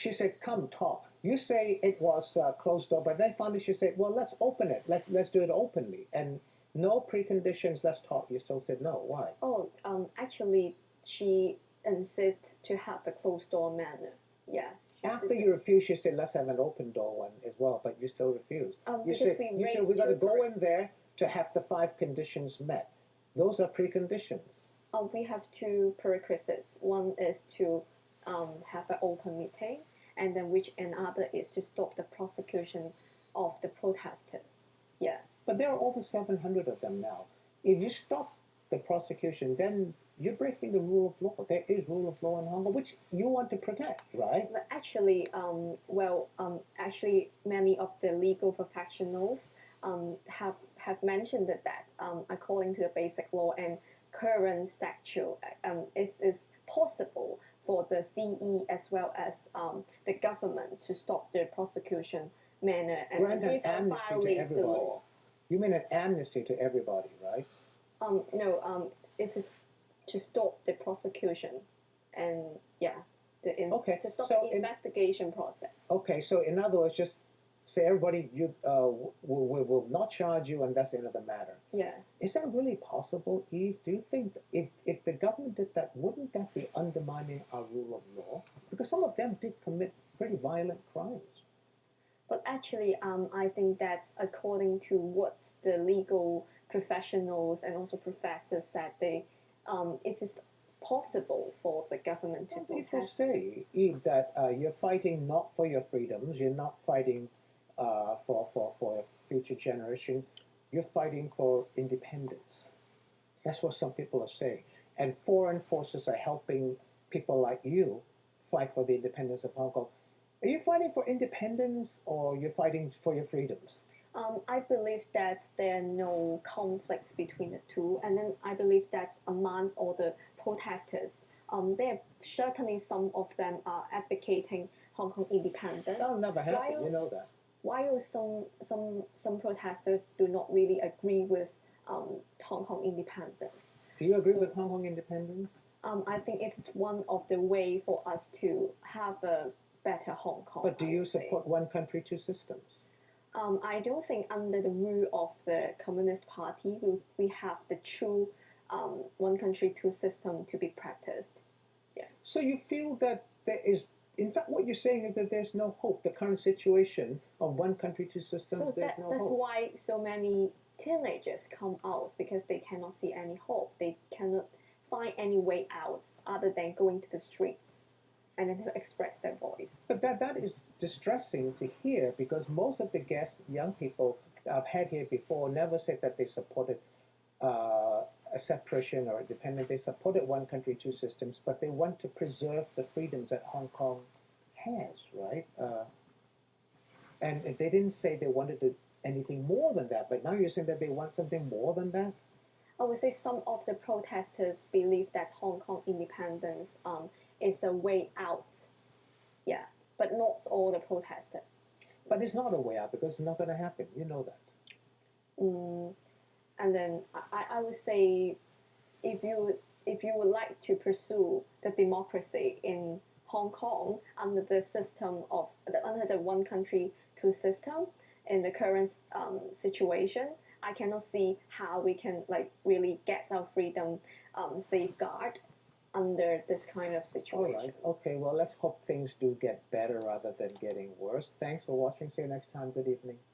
she said, "Come talk." You say it was closed door, but then finally she said, "Well, let's open it. Let's do it openly." And no preconditions. Let's talk. You still said no. Why? Oh, actually, she insists to have a closed door manner. Yeah. After you refused, she said, "Let's have an open door one as well," but you still refused. Because we You said raised we got to two. go in there to have the five conditions met. Those are preconditions. We have two prerequisites. One is to have an open meeting, and then which another is to stop the prosecution of the protesters. Yeah. But there are over 700 of them now. If you stop the prosecution, then you're breaking the rule of law. There is rule of law in Hong Kong, which you want to protect, right? But actually, actually, many of the legal professionals have mentioned that according to the basic law and current statute, it is possible for the CE as well as the government to stop the prosecution manner and Grant an amnesty to violates the everybody. law. You mean an amnesty to everybody, right? No, it is to stop the prosecution, and yeah, Okay, to stop so the investigation process. Okay, so in other words, just say everybody, you will not charge you, and that's the end of the matter. Yeah. Is that really possible, Eve? Do you think if the government did that, wouldn't that be undermining our rule of law? Because some of them did commit pretty violent crimes. But actually, I think that according to what the legal professionals and also professors said, it is possible for the government to People protest. say, Eve, that you're fighting not for your freedoms, you're not fighting for a future generation, you're fighting for independence. That's what some people are saying. And foreign forces are helping people like you fight for the independence of Hong Kong. Are you fighting for independence or you're fighting for your freedoms? I believe that there are no conflicts between the two, and then I believe that amongst all the protesters, there certainly some of them are advocating Hong Kong independence. That'll never happen. You know that. While some protesters do not really agree with Hong Kong independence. Do you agree with Hong Kong independence? I think it's one of the way for us to have a better Hong Kong. But do you support one country, two systems? I don't think under the rule of the Communist Party we have the true one country, two system to be practiced. Yeah. So you feel that there is, in fact, what you're saying is that there's no hope. The current situation of one country, two systems, so there's no that's hope. why so many teenagers come out, because they cannot see any hope. They cannot find any way out other than going to the streets and then to express their voice. But that is distressing to hear, because most of the guests, young people I've had here before, never said that they supported a separation or independence. They supported one country, two systems, but they want to preserve the freedoms that Hong Kong has, right? And they didn't say they wanted to, anything more than that, but now you're saying that they want something more than that? I would say some of the protesters believe that Hong Kong independence is a way out. Yeah, but not all the protesters. But it's not a way out, because it's not going to happen. You know that. And then I would say, if you would like to pursue the democracy in Hong Kong under the system of under the one country two system in the current situation, I cannot see how we can really get our freedom safeguard under this kind of situation. All right. Okay. Well, let's hope things do get better rather than getting worse. Thanks for watching. See you next time. Good evening.